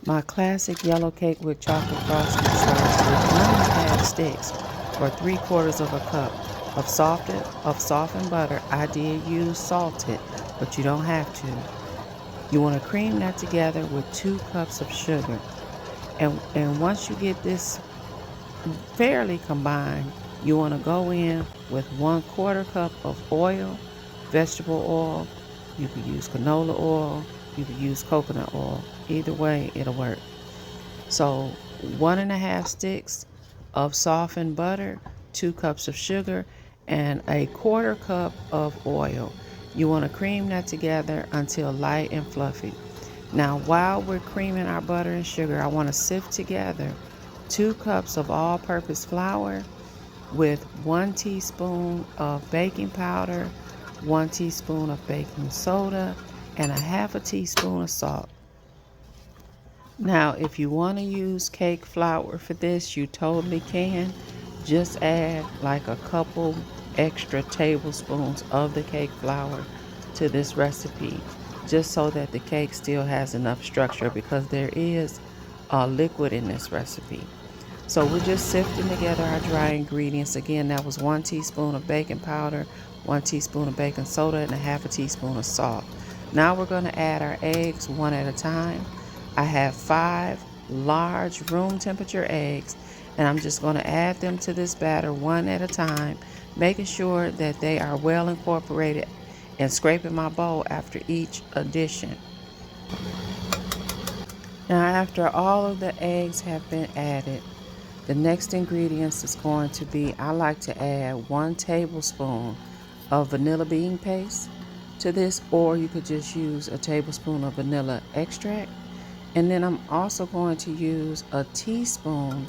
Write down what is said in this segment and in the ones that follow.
My classic yellow cake with chocolate frosting starts with 1.5 sticks or 3/4 of a cup of softened butter. I did use salted, but you don't have to. You want to cream that together with 2 cups of sugar. And once you get this fairly combined, you want to go in with 1/4 cup of oil, vegetable oil. You could use canola oil. You could use coconut oil. Either way, it'll work. So 1.5 sticks of softened butter, 2 cups of sugar, and a 1/4 cup of oil. You want to cream that together until light and fluffy. Now, while we're creaming our butter and sugar, I want to sift together 2 cups of all-purpose flour with 1 teaspoon of baking powder, 1 teaspoon of baking soda, and a 1/2 teaspoon of salt. Now, if you want to use cake flour for this, you totally can. Just add like a couple extra tablespoons of the cake flour to this recipe, just so that the cake still has enough structure, because there is a liquid in this recipe. So we're just sifting together our dry ingredients. Again, that was 1 teaspoon of baking powder, 1 teaspoon of baking soda, and a 1/2 teaspoon of salt. Now we're going to add our eggs one at a time. I have 5 large room temperature eggs, and I'm just going to add them to this batter one at a time, making sure that they are well incorporated, and scraping my bowl after each addition. Now, after all of the eggs have been added, the next ingredients is going to be, I like to add 1 tablespoon of vanilla bean paste to this, or you could just use a tablespoon of vanilla extract. And then I'm also going to use a teaspoon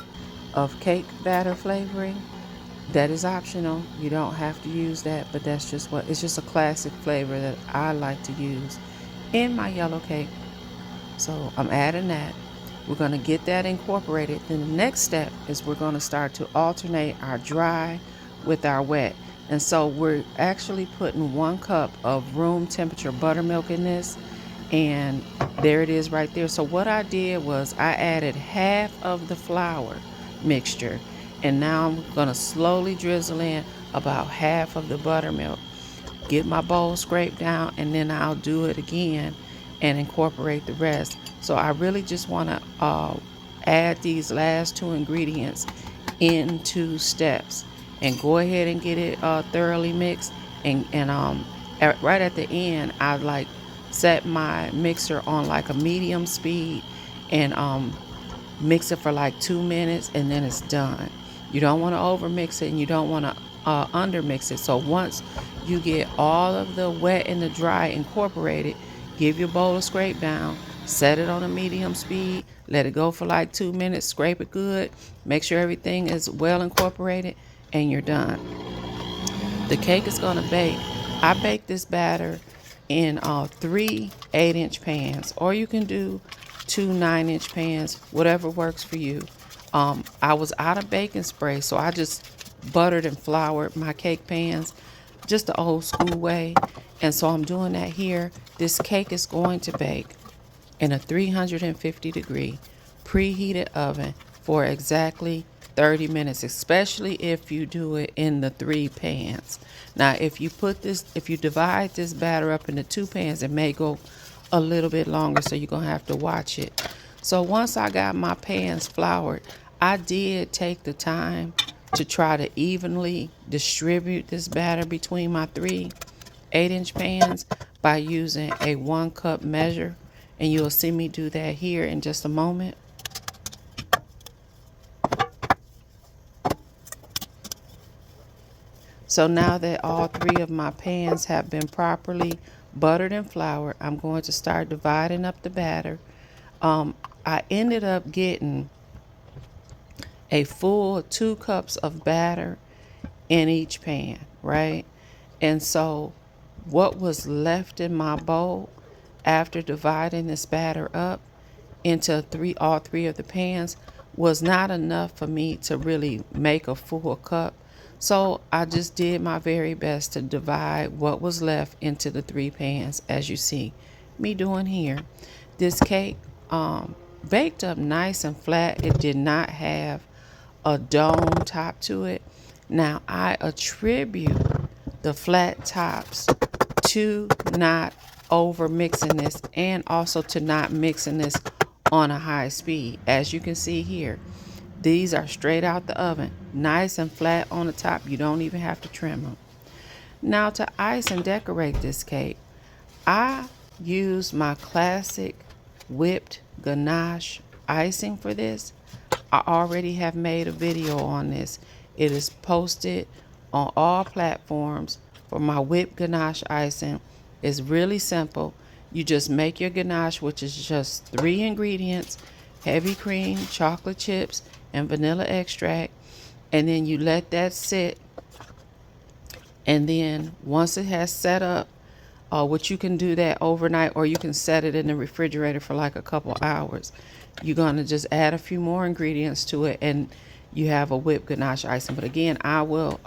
of cake batter flavoring. That is optional. You don't have to use that, but that's just it's just a classic flavor that I like to use in my yellow cake. So I'm adding that. We're going to get that incorporated. Then the next step is we're going to start to alternate our dry with our wet. And so we're actually putting 1 cup of room temperature buttermilk in this. And there it is right there. So what I did was I added 1/2 of the flour mixture. And now I'm going to slowly drizzle in about 1/2 of the buttermilk. Get my bowl scraped down, and then I'll do it again and incorporate the rest. So I really just want to add these last 2 ingredients in 2 steps, and go ahead and get it thoroughly mixed. And right at the end, I like set my mixer on like a medium speed, and mix it for like 2 minutes, and then it's done. You don't want to over mix it, and you don't want to under mix it. So once you get all of the wet and the dry incorporated, give your bowl a scrape down, set it on a medium speed, let it go for like 2 minutes, scrape it good, make sure everything is well incorporated, and you're done. The cake is going to bake. I bake this batter in 3 8-inch pans, or you can do 2 9-inch pans, whatever works for you. I was out of baking spray, so I just buttered and floured my cake pans just the old school way. And so I'm doing that here. This cake is going to bake in a 350-degree preheated oven for exactly 30 minutes, especially if you do it in the 3 pans. Now, if you divide this batter up into 2 pans, it may go a little bit longer, so you're gonna have to watch it. So once I got my pans floured, I did take the time to try to evenly distribute this batter between my 3 8-inch pans by using a 1 cup measure, and you'll see me do that here in just a moment. So now that all 3 of my pans have been properly buttered and floured, I'm going to start dividing up the batter. I ended up getting a full 2 cups of batter in each pan, right? And so what was left in my bowl after dividing this batter up into all 3 of the pans was not enough for me to really make a full cup. So I just did my very best to divide what was left into the 3 pans, as you see me doing here. This cake baked up nice and flat. It did not have a dome top to it. Now I attribute the flat tops to not over mixing this, and also to not mixing this on a high speed. As you can see here, these are straight out the oven, nice and flat on the top. You don't even have to trim them. Now to ice and decorate this cake, I use my classic whipped ganache icing for this. I already have made a video on this. It is posted on all platforms for my whipped ganache icing. It's really simple. You just make your ganache, which is just 3 ingredients: heavy cream, chocolate chips, and vanilla extract. And then you let that sit. And then once it has set up, which you can do that overnight, or you can set it in the refrigerator for like a couple hours, you're going to just add a few more ingredients to it, and you have a whipped ganache icing. But again, I will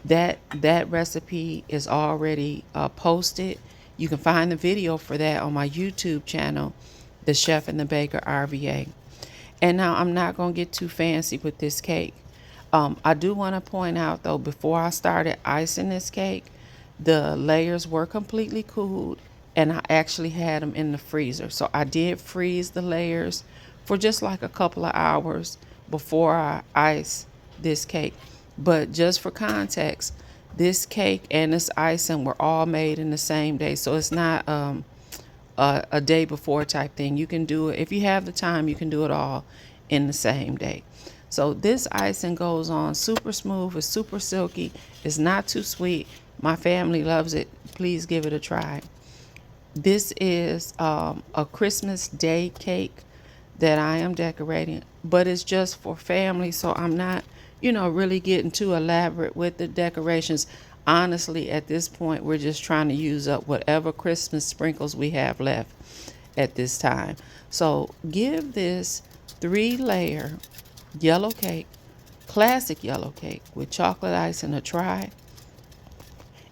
that recipe is already posted. You can find the video for that on my YouTube channel, The Chef and the Baker RVA. And now I'm not going to get too fancy with this cake. I do want to point out though, before I started icing this cake, the layers were completely cooled, and I actually had them in the freezer. So I did freeze the layers for just like a couple of hours before I ice this cake. But just for context, this cake and this icing were all made in the same day. So it's not a day before type thing. You can do it, if you have the time, you can do it all in the same day. So this icing goes on super smooth. It's super silky. It's not too sweet. My family loves it. Please give it a try. This is a Christmas Day cake that I am decorating, but it's just for family. So I'm not, really getting too elaborate with the decorations. Honestly, at this point, we're just trying to use up whatever Christmas sprinkles we have left at this time. So give this 3-layer yellow cake, classic yellow cake with chocolate icing a try.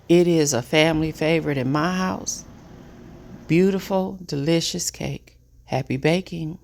It is a family favorite in my house. Beautiful, delicious cake. Happy baking.